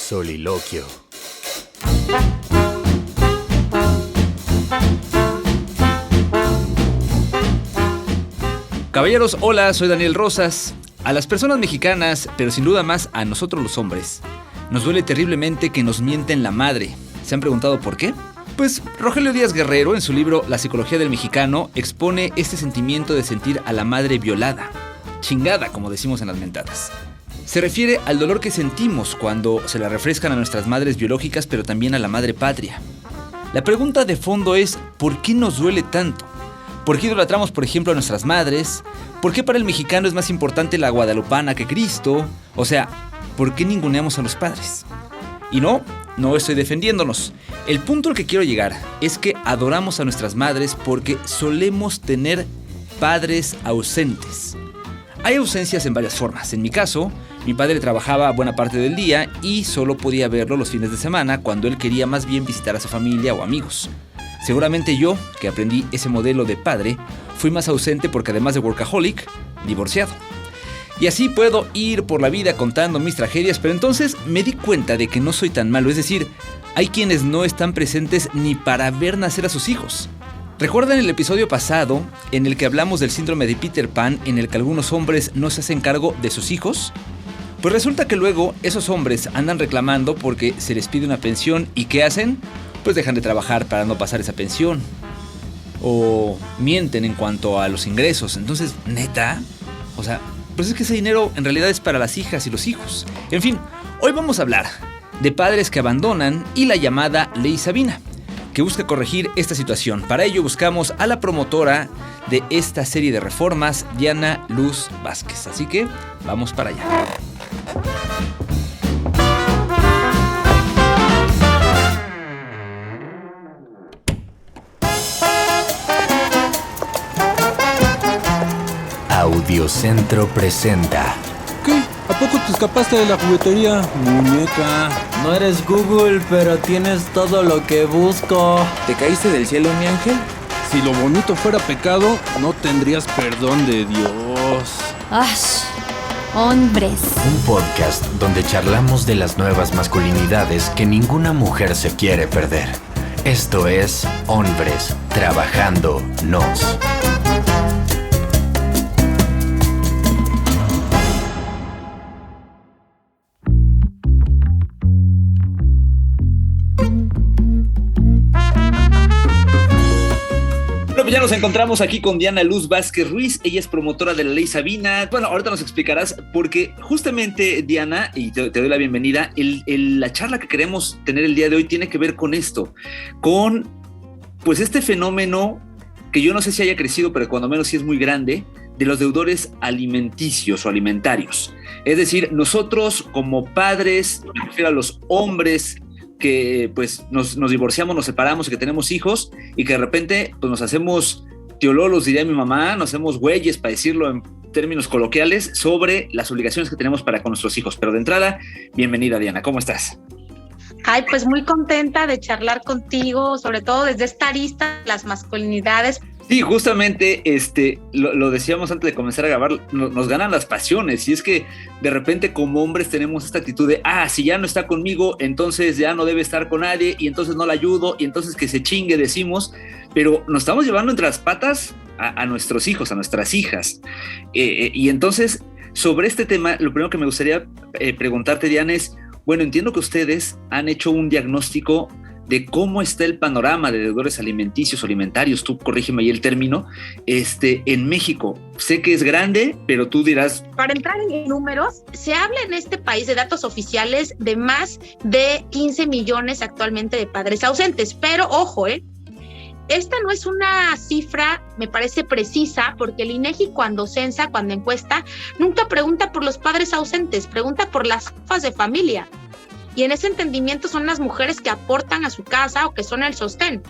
Soliloquio. Caballeros, hola, soy Daniel Rosas. A las personas mexicanas, pero sin duda más a nosotros los hombres, nos duele terriblemente que nos mienten la madre. ¿Se han preguntado por qué? Pues Rogelio Díaz Guerrero, en su libro La psicología del mexicano, expone este sentimiento de sentir a la madre violada, chingada, como decimos en las mentadas. Se refiere al dolor que sentimos cuando se la refrescan a nuestras madres biológicas, pero también a la madre patria. La pregunta de fondo es, ¿por qué nos duele tanto? ¿Por qué idolatramos, por ejemplo, a nuestras madres? ¿Por qué para el mexicano es más importante la guadalupana que Cristo? O sea, ¿por qué ninguneamos a los padres? Y no estoy defendiéndonos. El punto al que quiero llegar es que adoramos a nuestras madres porque solemos tener padres ausentes. Hay ausencias en varias formas. En mi caso, mi padre trabajaba buena parte del día y solo podía verlo los fines de semana cuando él quería más bien visitar a su familia o amigos. Seguramente yo, que aprendí ese modelo de padre, fui más ausente porque además de workaholic, divorciado. Y así puedo ir por la vida contando mis tragedias, pero entonces me di cuenta de que no soy tan malo. Es decir, hay quienes no están presentes ni para ver nacer a sus hijos. ¿Recuerdan el episodio pasado en el que hablamos del síndrome de Peter Pan, en el que algunos hombres no se hacen cargo de sus hijos? Pues resulta que luego esos hombres andan reclamando porque se les pide una pensión y ¿qué hacen? Pues dejan de trabajar para no pasar esa pensión. O mienten en cuanto a los ingresos. Entonces, ¿neta? O sea, pues es que ese dinero en realidad es para las hijas y los hijos. En fin, hoy vamos a hablar de padres que abandonan y la llamada Ley Sabina, que busca corregir esta situación. Para ello buscamos a la promotora de esta serie de reformas, Diana Luz Vázquez. Así que, vamos para allá. Audiocentro presenta. ¿Qué? ¿A poco te escapaste de la juguetería, muñeca? No eres Google, pero tienes todo lo que busco. ¿Te caíste del cielo, mi ángel? Si lo bonito fuera pecado, no tendrías perdón de Dios. ¡Ash! Hombres. Un podcast donde charlamos de las nuevas masculinidades que ninguna mujer se quiere perder. Esto es Hombres Trabajando Nos. Ya nos encontramos aquí con Diana Luz Vázquez Ruiz. Ella es promotora de la Ley Sabina. Bueno, ahorita nos explicarás porque justamente, Diana, y te doy la bienvenida, la charla que queremos tener el día de hoy tiene que ver con esto, con pues este fenómeno que yo no sé si haya crecido, pero cuando menos sí es muy grande, de los deudores alimenticios o alimentarios. Es decir, nosotros como padres, me refiero a los hombres que pues nos divorciamos, nos separamos y que tenemos hijos y que de repente pues nos hacemos teololos, diría mi mamá, nos hacemos güeyes, para decirlo en términos coloquiales, sobre las obligaciones que tenemos para con nuestros hijos. Pero de entrada, bienvenida, Diana, ¿cómo estás? Ay, pues muy contenta de charlar contigo, sobre todo desde esta arista, las masculinidades. Sí, justamente lo decíamos antes de comenzar a grabar, nos ganan las pasiones y es que de repente como hombres tenemos esta actitud de si ya no está conmigo, entonces ya no debe estar con nadie y entonces no la ayudo y entonces que se chingue, decimos, pero nos estamos llevando entre las patas a nuestros hijos, a nuestras hijas. Y entonces, sobre este tema, lo primero que me gustaría preguntarte, Diana, es, bueno, entiendo que ustedes han hecho un diagnóstico de cómo está el panorama de deudores alimenticios o alimentarios, tú corrígeme ahí el término, en México. Sé que es grande, pero tú dirás... Para entrar en números, se habla en este país de datos oficiales de más de 15 millones actualmente de padres ausentes, pero ojo, esta no es una cifra, me parece precisa, porque el INEGI cuando censa, cuando encuesta, nunca pregunta por los padres ausentes, pregunta por las jefas de familia. Y en ese entendimiento son las mujeres que aportan a su casa o que son el sostén.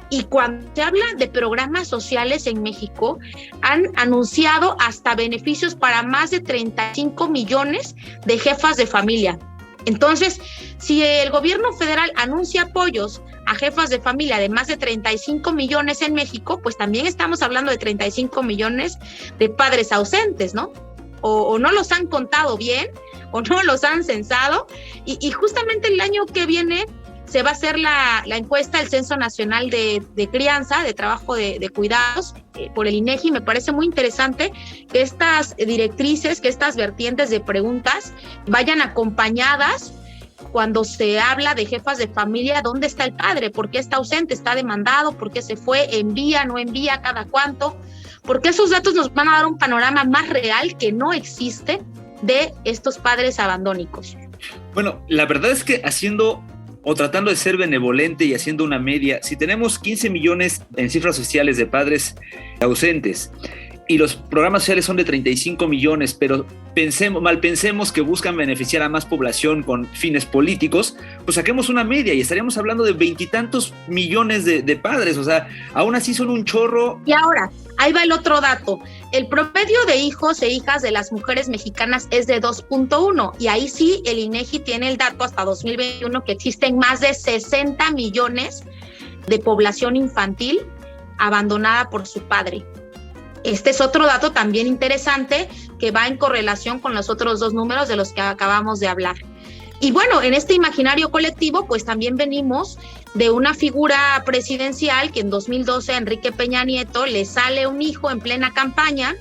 Y cuando se habla de programas sociales en México, han anunciado hasta beneficios para más de 35 millones de jefas de familia. Entonces, si el gobierno federal anuncia apoyos a jefas de familia de más de 35 millones en México, pues también estamos hablando de 35 millones de padres ausentes, ¿no? O no los han contado bien, o no los han censado, y justamente el año que viene se va a hacer la encuesta del Censo Nacional de Crianza, de Trabajo de Cuidados, por el INEGI. Me parece muy interesante que estas directrices, que estas vertientes de preguntas vayan acompañadas cuando se habla de jefas de familia. ¿Dónde está el padre? ¿Por qué está ausente? ¿Está demandado? ¿Por qué se fue? ¿Envía? ¿No envía? ¿Cada cuánto? Porque esos datos nos van a dar un panorama más real que no existe de estos padres abandónicos. Bueno, la verdad es que tratando de ser benevolente y haciendo una media, si tenemos 15 millones en cifras oficiales de padres ausentes y los programas sociales son de 35 millones, pero pensemos que buscan beneficiar a más población con fines políticos, pues saquemos una media y estaríamos hablando de 20 y tantos millones de padres. O sea, aún así son un chorro. Y ahora, ahí va el otro dato. El promedio de hijos e hijas de las mujeres mexicanas es de 2.1, y ahí sí el INEGI tiene el dato hasta 2021 que existen más de 60 millones de población infantil abandonada por su padre. Este es otro dato también interesante que va en correlación con los otros dos números de los que acabamos de hablar. Y bueno, en este imaginario colectivo, pues también venimos de una figura presidencial que en 2012 a Enrique Peña Nieto le sale un hijo en plena campaña,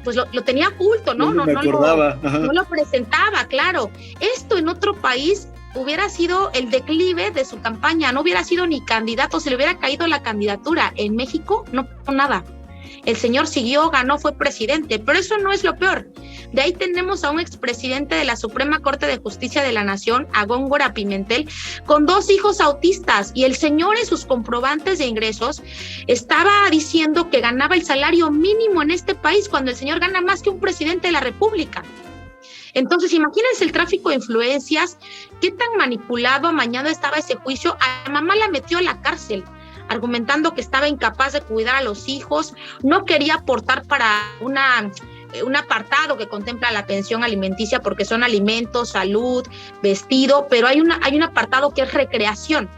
pues lo tenía oculto, ¿no? No lo presentaba, claro. Esto en otro país hubiera sido el declive de su campaña, no hubiera sido ni candidato, se le hubiera caído la candidatura. En México no pasó nada. El señor siguió, ganó, fue presidente, pero eso no es lo peor. De ahí tenemos a un expresidente de la Suprema Corte de Justicia de la Nación, a Góngora Pimentel, con 2 hijos autistas, y el señor en sus comprobantes de ingresos estaba diciendo que ganaba el salario mínimo en este país, cuando el señor gana más que un presidente de la República. Entonces, imagínense el tráfico de influencias, qué tan manipulado, amañado estaba ese juicio. A la mamá la metió a la cárcel, argumentando que estaba incapaz de cuidar a los hijos, no quería aportar para un apartado que contempla la pensión alimenticia, porque son alimentos, salud, vestido, pero hay un apartado que es recreación.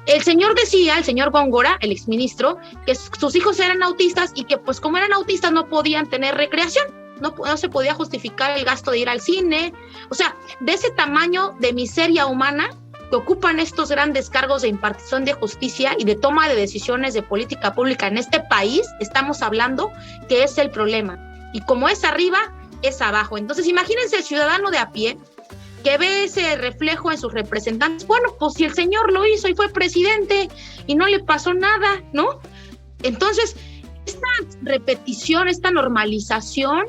El señor Góngora, el exministro, que sus hijos eran autistas y que pues como eran autistas no podían tener recreación, no se podía justificar el gasto de ir al cine. O sea, de ese tamaño de miseria humana que ocupan estos grandes cargos de impartición de justicia y de toma de decisiones de política pública en este país, estamos hablando que es el problema. Y como es arriba, es abajo. Entonces, imagínense el ciudadano de a pie que ve ese reflejo en sus representantes. Bueno, pues si el señor lo hizo y fue presidente y no le pasó nada, ¿no? Entonces, esta repetición, esta normalización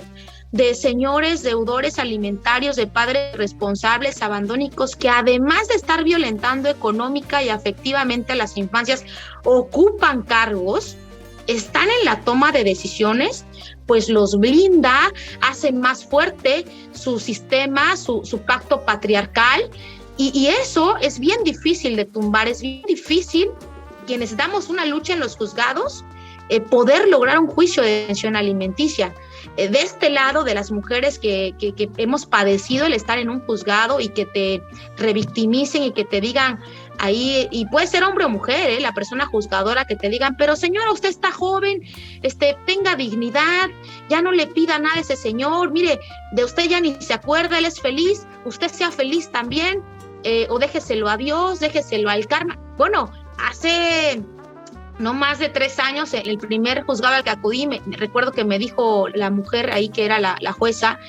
de señores deudores alimentarios, de padres responsables, abandónicos, que además de estar violentando económica y afectivamente a las infancias, ocupan cargos, están en la toma de decisiones, pues los blinda, hacen más fuerte su sistema, su pacto patriarcal, y eso es bien difícil de tumbar, es bien difícil, quienes damos una lucha en los juzgados, poder lograr un juicio de pensión alimenticia. De este lado, de las mujeres que hemos padecido el estar en un juzgado y que te revictimicen y que te digan ahí, y puede ser hombre o mujer, la persona juzgadora, que te digan, pero señora, usted está joven, tenga dignidad, ya no le pida nada a ese señor, mire, de usted ya ni se acuerda, él es feliz, usted sea feliz también, o déjeselo a Dios, déjeselo al karma. Bueno, hace no más de 3 años, el primer juzgado al que acudí, recuerdo que me dijo la mujer ahí, que era la jueza,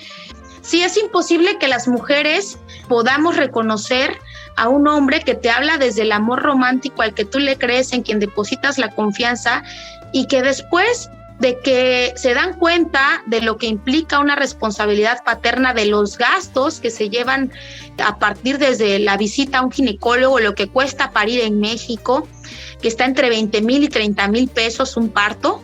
sí, es imposible que las mujeres podamos reconocer a un hombre que te habla desde el amor romántico al que tú le crees, en quien depositas la confianza, y que después de que se dan cuenta de lo que implica una responsabilidad paterna, de los gastos que se llevan a partir desde la visita a un ginecólogo, lo que cuesta parir en México, que está entre 20,000 y 30,000 pesos un parto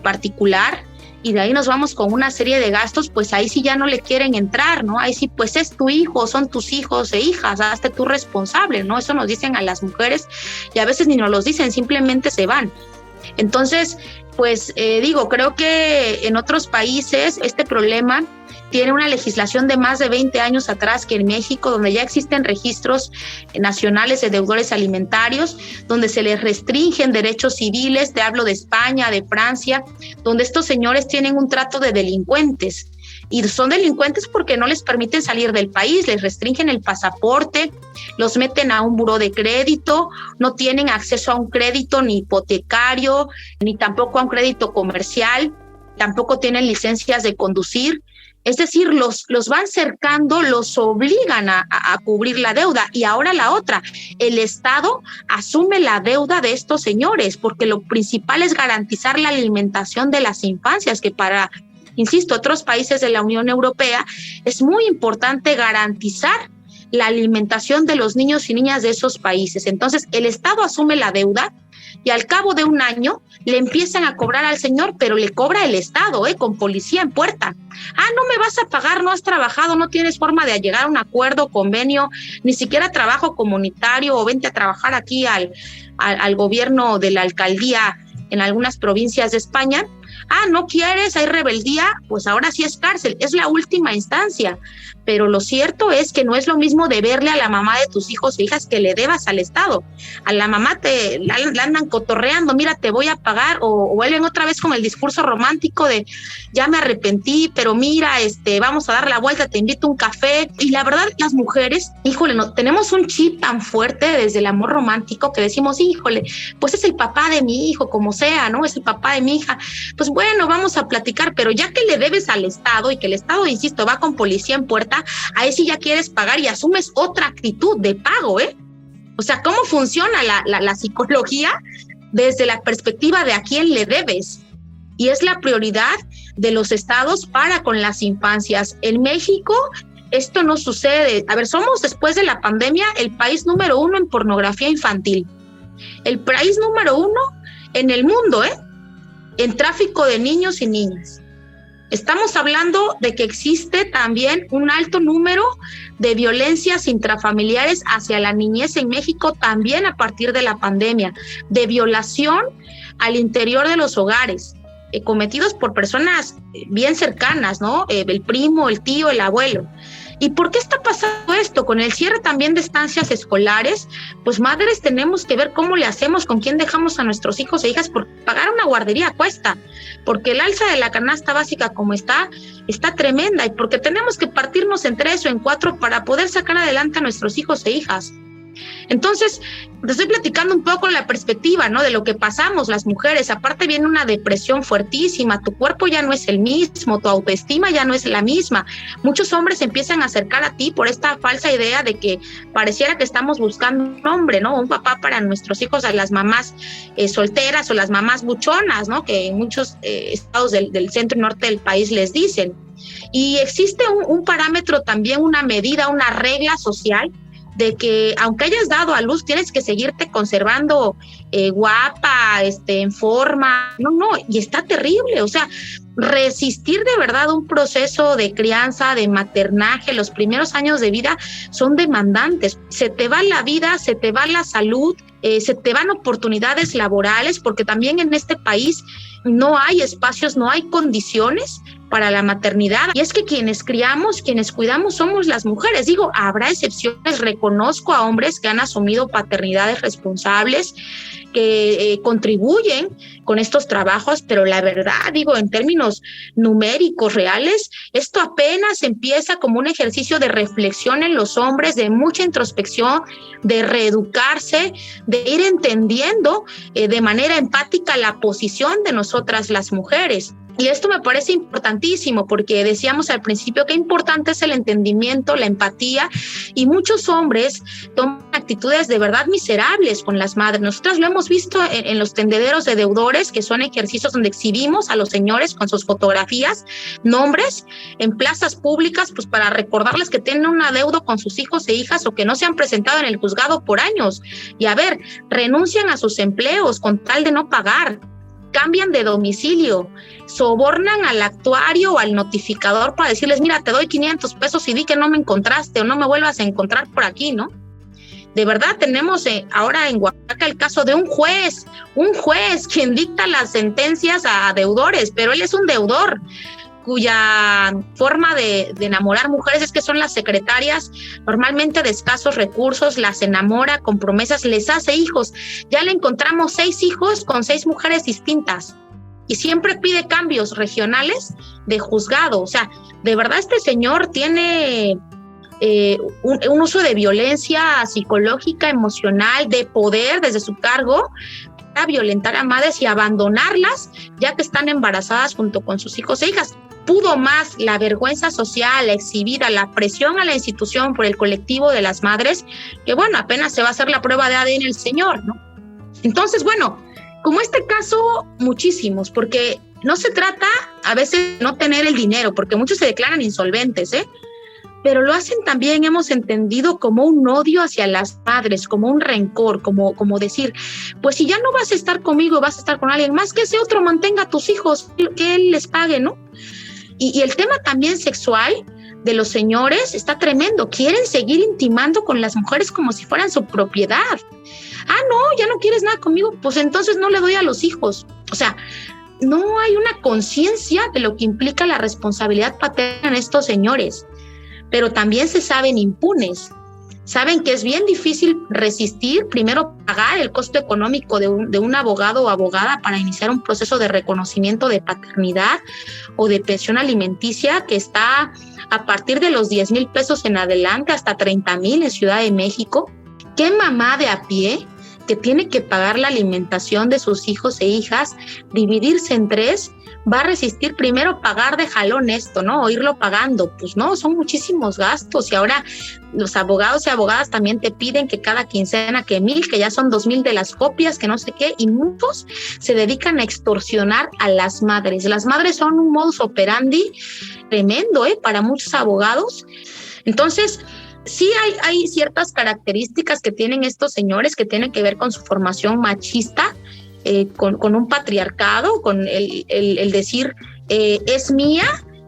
particular, y de ahí nos vamos con una serie de gastos, pues ahí sí ya no le quieren entrar, ¿no? Ahí sí, pues es tu hijo, son tus hijos e hijas, hazte tú responsable, ¿no? Eso nos dicen a las mujeres, y a veces ni nos los dicen, simplemente se van. Entonces, pues creo que en otros países este problema tiene una legislación de más de 20 años atrás que en México, donde ya existen registros nacionales de deudores alimentarios, donde se les restringen derechos civiles. Te hablo de España, de Francia, donde estos señores tienen un trato de delincuentes. y son delincuentes porque no les permiten salir del país, les restringen el pasaporte, los meten a un buró de crédito, no tienen acceso a un crédito ni hipotecario, ni tampoco a un crédito comercial, tampoco tienen licencias de conducir. Es decir, los van cercando, los obligan a cubrir la deuda. Y ahora la otra, el Estado asume la deuda de estos señores, porque lo principal es garantizar la alimentación de las infancias, que para, insisto, otros países de la Unión Europea es muy importante garantizar la alimentación de los niños y niñas de esos países. Entonces, el Estado asume la deuda y al cabo de un año le empiezan a cobrar al señor, pero le cobra el Estado, con policía en puerta. No me vas a pagar, no has trabajado, no tienes forma de llegar a un acuerdo, convenio, ni siquiera trabajo comunitario, o vente a trabajar aquí al gobierno de la alcaldía en algunas provincias de España. No quieres, hay rebeldía, pues ahora sí es cárcel, es la última instancia. Pero lo cierto es que no es lo mismo deberle a la mamá de tus hijos e hijas que le debas al Estado. A la mamá la andan cotorreando, mira, te voy a pagar, o vuelven otra vez con el discurso romántico de ya me arrepentí, pero mira, vamos a dar la vuelta, te invito a un café. Y la verdad, las mujeres, no, tenemos un chip tan fuerte desde el amor romántico que decimos, pues es el papá de mi hijo, como sea, ¿no? Es el papá de mi hija. Pues bueno, vamos a platicar, pero ya que le debes al Estado y que el Estado, insisto, va con policía en puerta, ahí sí ya quieres pagar y asumes otra actitud de pago, O sea, ¿cómo funciona la psicología desde la perspectiva de a quién le debes? Y es la prioridad de los estados para con las infancias. En México esto no sucede. A ver, somos después de la pandemia el país número 1 en pornografía infantil. El país número 1 en el mundo, en tráfico de niños y niñas. Estamos hablando de que existe también un alto número de violencias intrafamiliares hacia la niñez en México, también a partir de la pandemia, de violación al interior de los hogares, cometidos por personas bien cercanas, ¿no? El primo, el tío, el abuelo. ¿Y por qué está pasando esto? Con el cierre también de estancias escolares, pues madres tenemos que ver cómo le hacemos, con quién dejamos a nuestros hijos e hijas, porque pagar una guardería cuesta, porque el alza de la canasta básica como está tremenda, y porque tenemos que partirnos en 3 o en 4 para poder sacar adelante a nuestros hijos e hijas. Entonces, te estoy platicando un poco la perspectiva, ¿no? De lo que pasamos las mujeres. Aparte viene una depresión fuertísima, tu cuerpo ya no es el mismo, tu autoestima ya no es la misma. Muchos hombres se empiezan a acercar a ti por esta falsa idea de que pareciera que estamos buscando un hombre, ¿no? Un papá para nuestros hijos, a las mamás solteras o las mamás buchonas, ¿no? Que en muchos estados del centro y norte del país les dicen. Y existe un parámetro también, una medida, una regla social de que aunque hayas dado a luz, tienes que seguirte conservando guapa, en forma. No, y está terrible. O sea, resistir de verdad un proceso de crianza, de maternaje, los primeros años de vida son demandantes. Se te va la vida, se te va la salud, se te van oportunidades laborales, porque también en este país no hay espacios, no hay condiciones para la maternidad. Y es que quienes criamos, quienes cuidamos somos las mujeres. Digo, habrá excepciones, reconozco a hombres que han asumido paternidades responsables, que contribuyen con estos trabajos, pero la verdad, digo, en términos numéricos reales, esto apenas empieza como un ejercicio de reflexión en los hombres, de mucha introspección, de reeducarse, de ir entendiendo de manera empática la posición de nosotras las mujeres. Y esto me parece importantísimo porque decíamos al principio qué importante es el entendimiento, la empatía, y muchos hombres toman actitudes de verdad miserables con las madres. Nosotras lo hemos visto en los tendederos de deudores, que son ejercicios donde exhibimos a los señores con sus fotografías, nombres, en plazas públicas, pues para recordarles que tienen un adeudo con sus hijos e hijas o que no se han presentado en el juzgado por años. Y a ver, renuncian a sus empleos con tal de no pagar, cambian de domicilio, sobornan al actuario o al notificador para decirles, mira, te doy 500 pesos y di que no me encontraste o no me vuelvas a encontrar por aquí, ¿no? De verdad tenemos ahora en Oaxaca el caso de un juez quien dicta las sentencias a deudores, pero él es un deudor cuya forma de enamorar mujeres es que son las secretarias, normalmente de escasos recursos, las enamora con promesas, les hace hijos. Ya le encontramos 6 hijos con 6 mujeres distintas. y siempre pide cambios regionales de juzgado. O sea, de verdad este señor tiene un uso de violencia psicológica, emocional, de poder desde su cargo para violentar a madres y abandonarlas ya que están embarazadas junto con sus hijos e hijas. Pudo más la vergüenza social exhibida, la presión a la institución por el colectivo de las madres, que bueno, apenas se va a hacer la prueba de ADN el señor, ¿no? Entonces, bueno, como este caso, muchísimos, porque no se trata a veces de no tener el dinero, porque muchos se declaran insolventes, pero lo hacen también, hemos entendido, como un odio hacia las madres, como un rencor, como decir, pues si ya no vas a estar conmigo, vas a estar con alguien más, que ese otro mantenga a tus hijos, que él les pague, ¿no? Y el tema también sexual de los señores está tremendo. Quieren seguir intimando con las mujeres como si fueran su propiedad. Ah, no, ya no quieres nada conmigo, pues entonces no le doy a los hijos. O sea, no hay una conciencia de lo que implica la responsabilidad paterna en estos señores, pero también se saben impunes. Saben que es bien difícil resistir, primero pagar el costo económico de un abogado o abogada para iniciar un proceso de reconocimiento de paternidad o de pensión alimenticia que está a partir de los 10,000 pesos en adelante hasta 30,000 en Ciudad de México. ¿Qué mamá de a pie que tiene que pagar la alimentación de sus hijos e hijas, dividirse en 3, va a resistir primero pagar de jalón esto, ¿no? O irlo pagando? Pues no, son muchísimos gastos, y ahora los abogados y abogadas también te piden que cada quincena que 1,000, que ya son 2,000 de las copias, que no sé qué, y muchos se dedican a extorsionar a las madres. Las madres son un modus operandi tremendo, para muchos abogados. Entonces, sí hay ciertas características que tienen estos señores que tienen que ver con su formación machista, con un patriarcado, con el decir es mía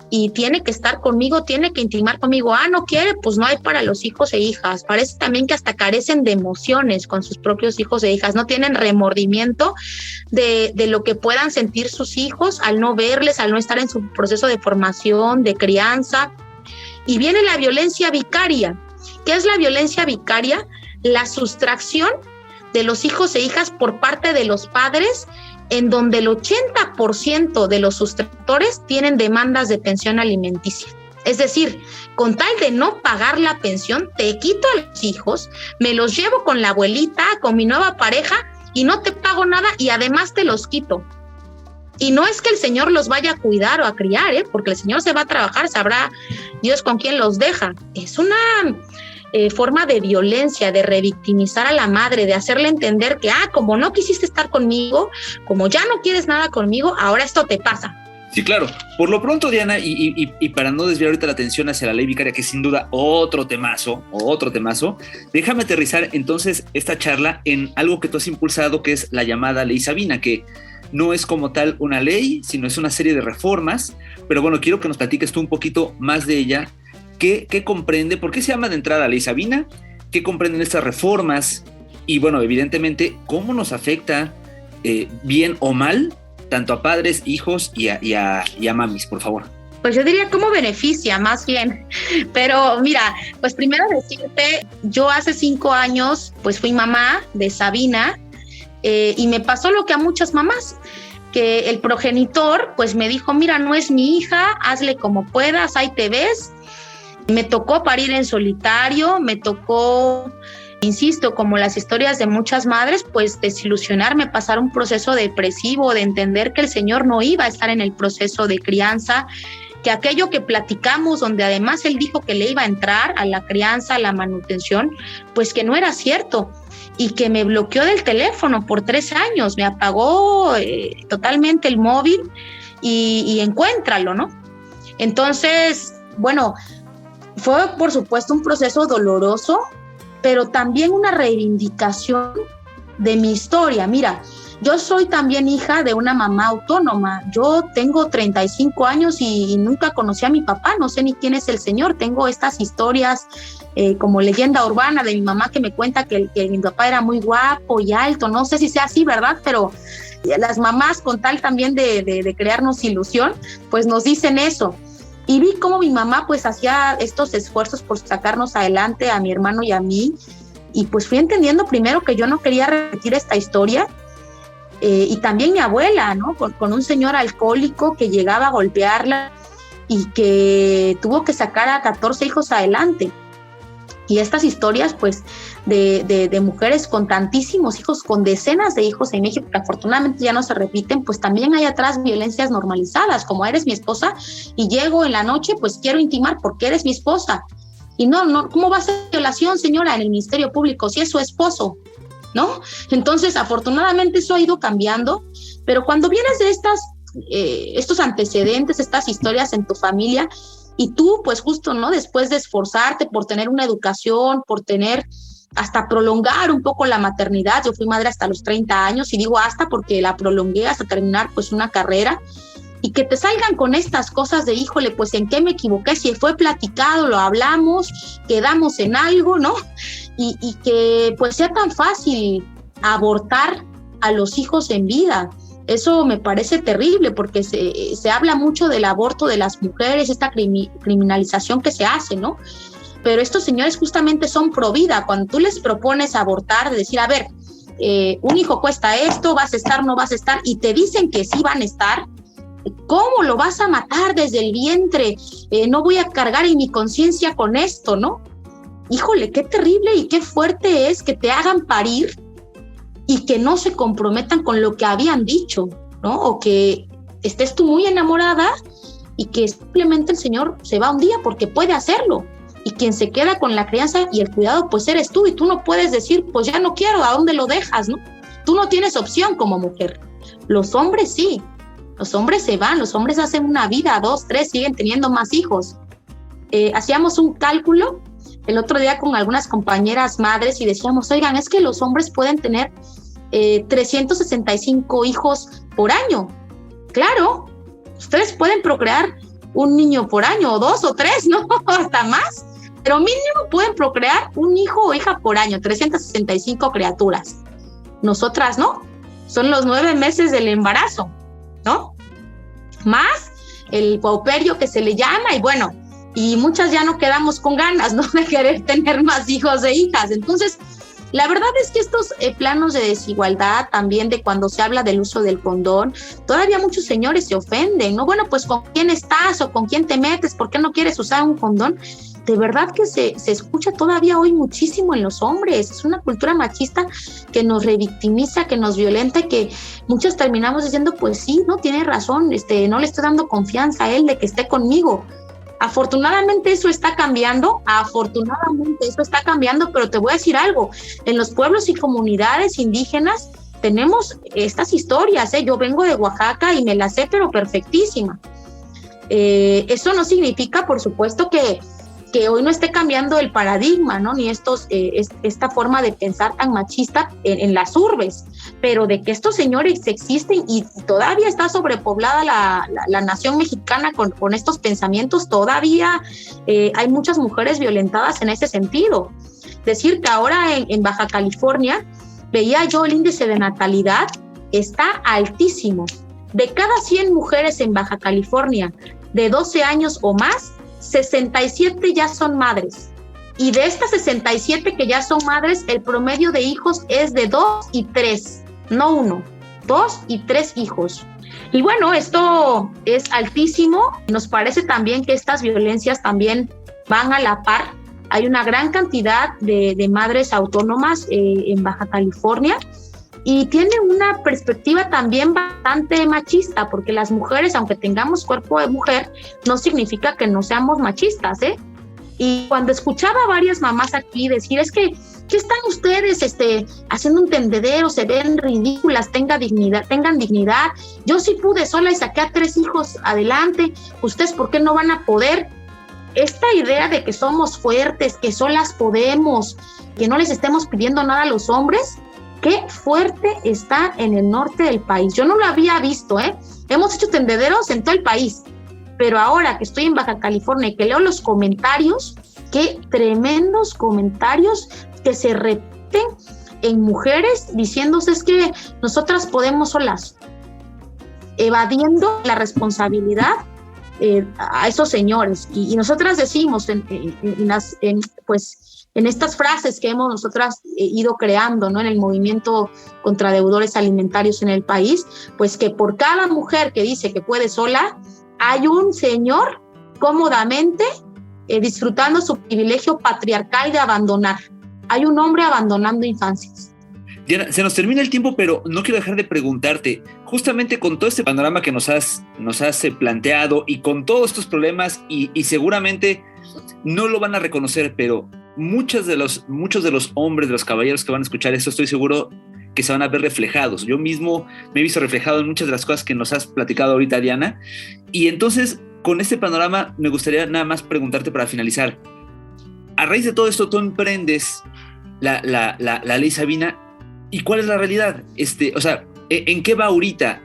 y tiene que estar conmigo, tiene que intimar conmigo. Ah, no quiere, pues no hay para los hijos e hijas. Parece también que hasta carecen de emociones con sus propios hijos e hijas, no tienen remordimiento de lo que puedan sentir sus hijos al no verles, al no estar en su proceso de formación, de crianza. Y viene la violencia vicaria. ¿Qué es la violencia vicaria? La sustracción de los hijos e hijas por parte de los padres, en donde el 80% de los sustractores tienen demandas de pensión alimenticia. Es decir, con tal de no pagar la pensión, te quito a los hijos, me los llevo con la abuelita, con mi nueva pareja, y no te pago nada y además te los quito. Y no es que el Señor los vaya a cuidar o a criar, porque el Señor se va a trabajar, sabrá Dios con quién los deja. Es una forma de violencia, de revictimizar a la madre, de hacerle entender que, como no quisiste estar conmigo, como ya no quieres nada conmigo, ahora esto te pasa. Sí, claro. Por lo pronto, Diana, y para no desviar ahorita la atención hacia la ley vicaria, que es sin duda otro temazo, déjame aterrizar entonces esta charla en algo que tú has impulsado, que es la llamada Ley Sabina, que no es como tal una ley, sino es una serie de reformas. Pero bueno, quiero que nos platiques tú un poquito más de ella. ¿Qué comprende? ¿Por qué se llama de entrada Ley Sabina? ¿Qué comprenden estas reformas? Y bueno, evidentemente, ¿cómo nos afecta, bien o mal, tanto a padres, hijos y a mamis, por favor? Pues yo diría cómo beneficia, más bien. Pero mira, pues primero decirte, yo hace 5 años pues fui mamá de Sabina, y me pasó lo que a muchas mamás, que el progenitor pues me dijo, mira, no es mi hija, hazle como puedas, ahí te ves. Me tocó parir en solitario, me tocó, insisto, como las historias de muchas madres, pues desilusionarme, pasar un proceso depresivo, de entender que el Señor no iba a estar en el proceso de crianza, que aquello que platicamos, donde además Él dijo que le iba a entrar a la crianza, a la manutención, pues que no era cierto, y que me bloqueó del teléfono por 3 años, me apagó totalmente el móvil y encuéntralo, ¿no? Entonces, bueno, fue por supuesto un proceso doloroso, pero también una reivindicación de mi historia. Mira, yo soy también hija de una mamá autónoma. Yo tengo 35 años y nunca conocí a mi papá, no sé ni quién es el Señor. Tengo estas historias como leyenda urbana de mi mamá que me cuenta que mi papá era muy guapo y alto. No sé si sea así, ¿verdad? Pero las mamás, con tal también de crearnos ilusión, pues nos dicen eso. Y vi cómo mi mamá pues hacía estos esfuerzos por sacarnos adelante a mi hermano y a mí, y pues fui entendiendo primero que yo no quería repetir esta historia, Y también mi abuela, ¿no? Con un señor alcohólico que llegaba a golpearla y que tuvo que sacar a 14 hijos adelante. Y estas historias, pues, de mujeres con tantísimos hijos, con decenas de hijos en México, que afortunadamente ya no se repiten, pues también hay atrás violencias normalizadas, como eres mi esposa y llego en la noche, pues quiero intimar porque eres mi esposa. Y no, ¿cómo va a ser violación, señora, en el Ministerio Público si es su esposo? ¿No? Entonces, afortunadamente eso ha ido cambiando, pero cuando vienes de estos antecedentes, estas historias en tu familia, y tú, pues justo, ¿no? Después de esforzarte por tener una educación, por tener, hasta prolongar un poco la maternidad, yo fui madre hasta los 30 años, y digo hasta porque la prolongué hasta terminar, pues, una carrera, y que te salgan con estas cosas de, híjole, pues, ¿en qué me equivoqué? Si fue platicado, lo hablamos, quedamos en algo, ¿no? Y que, pues, sea tan fácil abortar a los hijos en vida. Eso me parece terrible porque se habla mucho del aborto de las mujeres, esta criminalización que se hace, ¿no? Pero estos señores justamente son pro vida. Cuando tú les propones abortar, de decir, a ver, un hijo cuesta esto, vas a estar, no vas a estar, y te dicen que sí van a estar, ¿cómo lo vas a matar desde el vientre? No voy a cargar en mi conciencia con esto, ¿no? Híjole, qué terrible y qué fuerte es que te hagan parir y que no se comprometan con lo que habían dicho, ¿no? O que estés tú muy enamorada y que simplemente el Señor se va un día porque puede hacerlo. Y quien se queda con la crianza y el cuidado, pues eres tú. Y tú no puedes decir, pues ya no quiero, ¿a dónde lo dejas, no? Tú no tienes opción como mujer. Los hombres sí. Los hombres se van, los hombres hacen una vida, 2, 3, siguen teniendo más hijos. Hacíamos un cálculo el otro día con algunas compañeras madres y decíamos, oigan, es que los hombres pueden tener 365 hijos por año. Claro, ustedes pueden procrear un niño por año, o 2 o 3, ¿no? Hasta más, pero mínimo pueden procrear un hijo o hija por año, 365 criaturas. Nosotras no, son los 9 meses del embarazo, ¿no? Más el puerperio que se le llama, y bueno, y muchas ya no quedamos con ganas, ¿no? De querer tener más hijos e hijas. Entonces, la verdad es que estos planos de desigualdad, también de cuando se habla del uso del condón, todavía muchos señores se ofenden, ¿no? Bueno, pues ¿con quién estás o con quién te metes? ¿Por qué no quieres usar un condón? De verdad que se escucha todavía hoy muchísimo en los hombres. Es una cultura machista que nos revictimiza, que nos violenta, que muchos terminamos diciendo, pues sí, no, tiene razón, no le estoy dando confianza a él de que esté conmigo. Afortunadamente eso está cambiando, pero te voy a decir algo, en los pueblos y comunidades indígenas tenemos estas historias, yo vengo de Oaxaca y me las sé pero perfectísima. Eso no significa, por supuesto, que hoy no esté cambiando el paradigma, ¿no? Ni esta forma de pensar tan machista en las urbes, pero de que estos señores existen y todavía está sobrepoblada la nación mexicana con estos pensamientos, todavía hay muchas mujeres violentadas en ese sentido. Decir que ahora en Baja California, veía yo el índice de natalidad, está altísimo. De cada 100 mujeres en Baja California de 12 años o más, 67 ya son madres. Y de estas 67 que ya son madres, el promedio de hijos es de 2 y 3, no 1, 2 y 3 hijos. Y bueno, esto es altísimo. Nos parece también que estas violencias también van a la par. Hay una gran cantidad de madres autónomas en Baja California, y tiene una perspectiva también bastante machista, porque las mujeres, aunque tengamos cuerpo de mujer, no significa que no seamos machistas, Y cuando escuchaba a varias mamás aquí decir, es que, ¿qué están ustedes haciendo un tendedero? Se ven ridículas, tengan dignidad. Yo sí pude sola y saqué a 3 hijos adelante. ¿Ustedes por qué no van a poder? Esta idea de que somos fuertes, que solas podemos, que no les estemos pidiendo nada a los hombres, qué fuerte está en el norte del país. Yo no lo había visto, Hemos hecho tendederos en todo el país, pero ahora que estoy en Baja California y que leo los comentarios, qué tremendos comentarios que se repiten en mujeres diciéndose es que nosotras podemos solas, evadiendo la responsabilidad a esos señores. Y nosotras decimos, en estas frases que hemos nosotras ido creando, ¿no? En el movimiento contra deudores alimentarios en el país, pues que por cada mujer que dice que puede sola, hay un señor cómodamente disfrutando su privilegio patriarcal de abandonar. Hay un hombre abandonando infancias. Diana, se nos termina el tiempo, pero no quiero dejar de preguntarte, justamente con todo este panorama que nos has planteado y con todos estos problemas, y seguramente no lo van a reconocer, pero muchos de los hombres, de los caballeros que van a escuchar esto, estoy seguro que se van a ver reflejados. Yo mismo me he visto reflejado en muchas de las cosas que nos has platicado ahorita, Diana, y entonces, con este panorama, me gustaría nada más preguntarte para finalizar. A raíz de todo esto, tú emprendes la ley Sabina. ¿Y cuál es la realidad? ¿En qué va ahorita?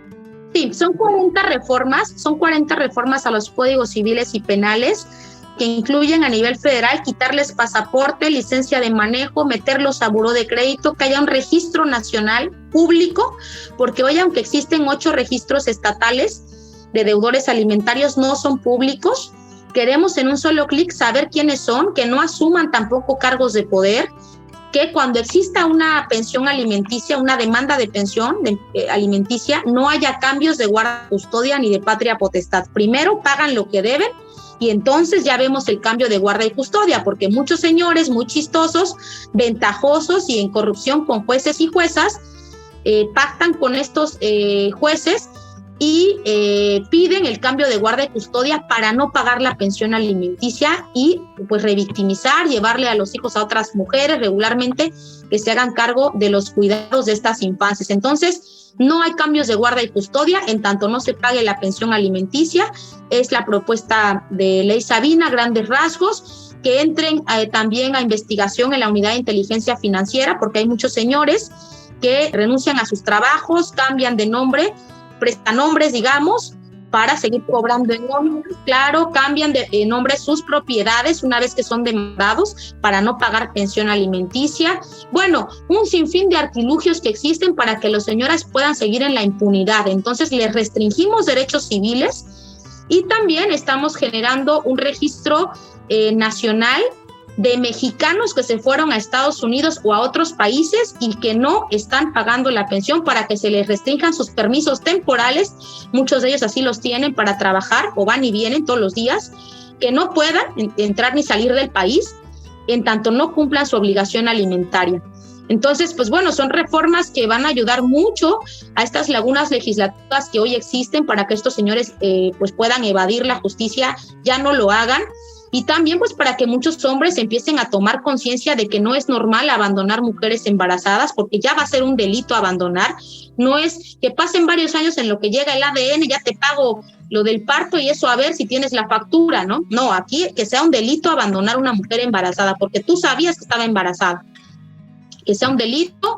Sí, son 40 reformas a los códigos civiles y penales que incluyen a nivel federal quitarles pasaporte, licencia de manejo, meterlos a buró de crédito, que haya un registro nacional público, porque hoy, aunque existen 8 registros estatales de deudores alimentarios, no son públicos. Queremos en un solo clic saber quiénes son, que no asuman tampoco cargos de poder, que cuando exista una pensión alimenticia, una demanda de pensión alimenticia, no haya cambios de guarda custodia ni de patria potestad. Primero pagan lo que deben y entonces ya vemos el cambio de guarda y custodia, porque muchos señores muy chistosos, ventajosos y en corrupción con jueces y juezas, pactan con estos jueces y piden el cambio de guarda y custodia para no pagar la pensión alimenticia y pues revictimizar, llevarle a los hijos a otras mujeres regularmente que se hagan cargo de los cuidados de estas infancias. Entonces, no hay cambios de guarda y custodia en tanto no se pague la pensión alimenticia. Es la propuesta de ley Sabina, grandes rasgos, que entren también a investigación en la unidad de inteligencia financiera, porque hay muchos señores que renuncian a sus trabajos, cambian de nombre, prestanombres, digamos, para seguir cobrando en nóminas, claro, cambian de nombre sus propiedades una vez que son demandados para no pagar pensión alimenticia. Bueno, un sinfín de artilugios que existen para que las señoras puedan seguir en la impunidad. Entonces, les restringimos derechos civiles y también estamos generando un registro nacional de mexicanos que se fueron a Estados Unidos o a otros países y que no están pagando la pensión para que se les restrinjan sus permisos temporales, muchos de ellos así los tienen para trabajar o van y vienen todos los días, que no puedan entrar ni salir del país en tanto no cumplan su obligación alimentaria. Entonces, pues bueno, son reformas que van a ayudar mucho a estas lagunas legislativas que hoy existen para que estos señores pues puedan evadir la justicia, ya no lo hagan. Y también pues para que muchos hombres empiecen a tomar conciencia de que no es normal abandonar mujeres embarazadas, porque ya va a ser un delito abandonar. No es que pasen varios años en lo que llega el ADN, ya te pago lo del parto y eso a ver si tienes la factura, ¿no? No, aquí que sea un delito abandonar a una mujer embarazada, porque tú sabías que estaba embarazada. Que sea un delito.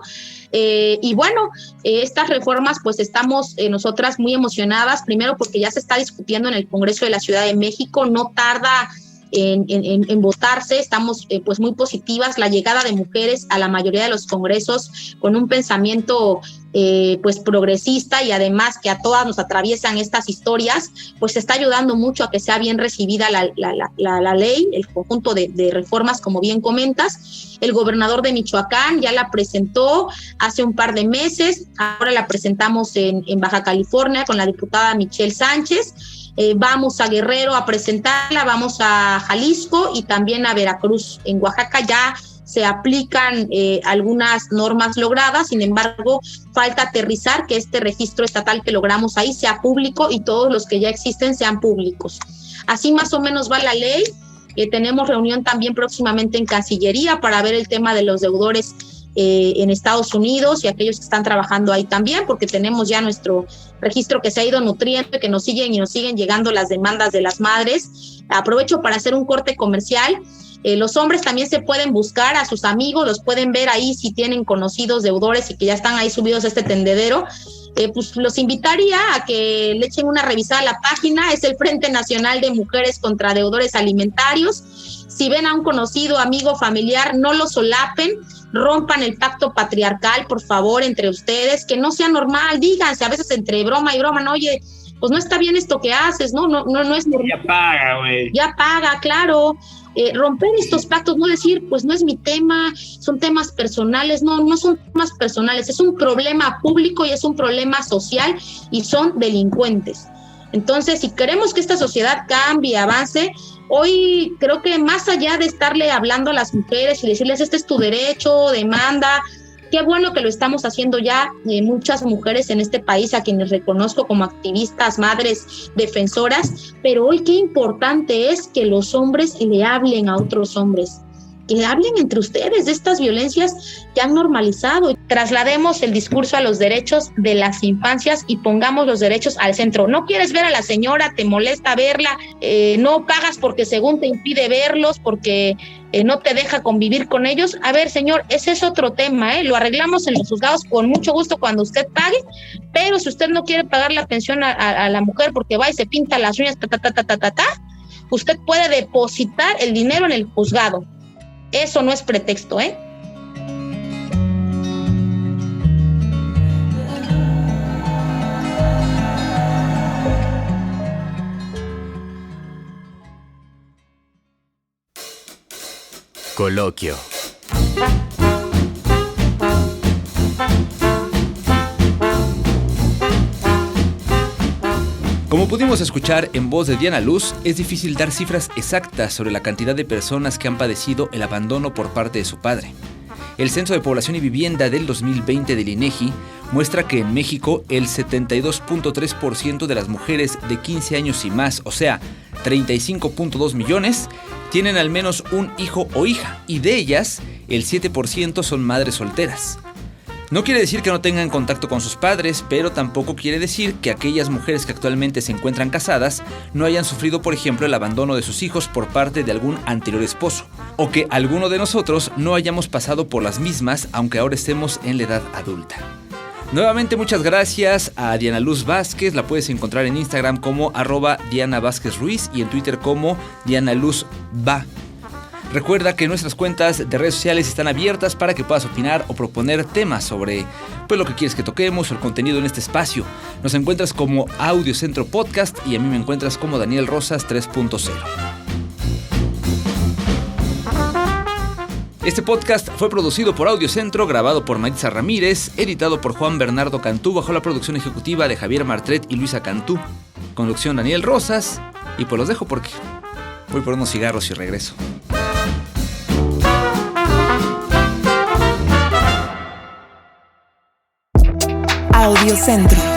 Y bueno, estas reformas pues estamos nosotras muy emocionadas, primero porque ya se está discutiendo en el Congreso de la Ciudad de México, no tarda en votarse, estamos pues muy positivas, la llegada de mujeres a la mayoría de los congresos con un pensamiento pues progresista y además que a todas nos atraviesan estas historias, pues está ayudando mucho a que sea bien recibida la ley, el conjunto de reformas como bien comentas. El gobernador de Michoacán ya la presentó hace un par de meses, ahora la presentamos en Baja California con la diputada Michelle Sánchez. Vamos a Guerrero a presentarla, vamos a Jalisco y también a Veracruz. En Oaxaca ya se aplican algunas normas logradas, sin embargo, falta aterrizar que este registro estatal que logramos ahí sea público y todos los que ya existen sean públicos. Así más o menos va la ley. Tenemos reunión también próximamente en Cancillería para ver el tema de los deudores en Estados Unidos y aquellos que están trabajando ahí también, porque tenemos ya nuestro registro que se ha ido nutriendo, que nos siguen llegando las demandas de las madres. Aprovecho para hacer un corte comercial. Los hombres también se pueden buscar a sus amigos, los pueden ver ahí si tienen conocidos deudores y que ya están ahí subidos a este tendedero. Pues los invitaría a que le echen una revisada a la página, es el Frente Nacional de Mujeres contra Deudores Alimentarios. Si ven a un conocido, amigo, familiar, no lo solapen, rompan el pacto patriarcal, por favor, entre ustedes, que no sea normal, díganse, a veces entre broma y broma, no, oye, pues no está bien esto que haces, no es normal. Ya paga, güey. Ya paga, claro. romper estos pactos, no decir, pues no es mi tema, son temas personales, no son temas personales, es un problema público y es un problema social y son delincuentes. Entonces, si queremos que esta sociedad cambie, avance, hoy creo que más allá de estarle hablando a las mujeres y decirles, este es tu derecho, demanda, qué bueno que lo estamos haciendo ya muchas mujeres en este país, a quienes reconozco como activistas, madres, defensoras, pero hoy qué importante es que los hombres le hablen a otros hombres, que hablen entre ustedes de estas violencias que han normalizado. Traslademos el discurso a los derechos de las infancias y pongamos los derechos al centro. No quieres ver a la señora, te molesta verla, no pagas porque según te impide verlos, porque no te deja convivir con ellos. A ver, señor, ese es otro tema, lo arreglamos en los juzgados con mucho gusto cuando usted pague, pero si usted no quiere pagar la pensión a la mujer porque va y se pinta las uñas, usted puede depositar el dinero en el juzgado. Eso no es pretexto, Coloquio. Como pudimos escuchar en voz de Diana Luz, es difícil dar cifras exactas sobre la cantidad de personas que han padecido el abandono por parte de su padre. El Censo de Población y Vivienda del 2020 del INEGI muestra que en México el 72.3% de las mujeres de 15 años y más, o sea, 35.2 millones, tienen al menos un hijo o hija, y de ellas, el 7% son madres solteras. No quiere decir que no tengan contacto con sus padres, pero tampoco quiere decir que aquellas mujeres que actualmente se encuentran casadas no hayan sufrido, por ejemplo, el abandono de sus hijos por parte de algún anterior esposo, o que alguno de nosotros no hayamos pasado por las mismas, aunque ahora estemos en la edad adulta. Nuevamente muchas gracias a Diana Luz Vázquez, la puedes encontrar en Instagram como @Diana Vázquez Ruiz y en Twitter como Diana Luz Va. Recuerda que nuestras cuentas de redes sociales están abiertas para que puedas opinar o proponer temas sobre lo que quieres que toquemos o el contenido en este espacio. Nos encuentras como Audio Centro Podcast y a mí me encuentras como Daniel Rosas 3.0. Este podcast fue producido por Audio Centro, grabado por Maritza Ramírez, editado por Juan Bernardo Cantú bajo la producción ejecutiva de Javier Martret y Luisa Cantú. Conducción Daniel Rosas. Y pues los dejo porque voy por unos cigarros y regreso. Audio Centro.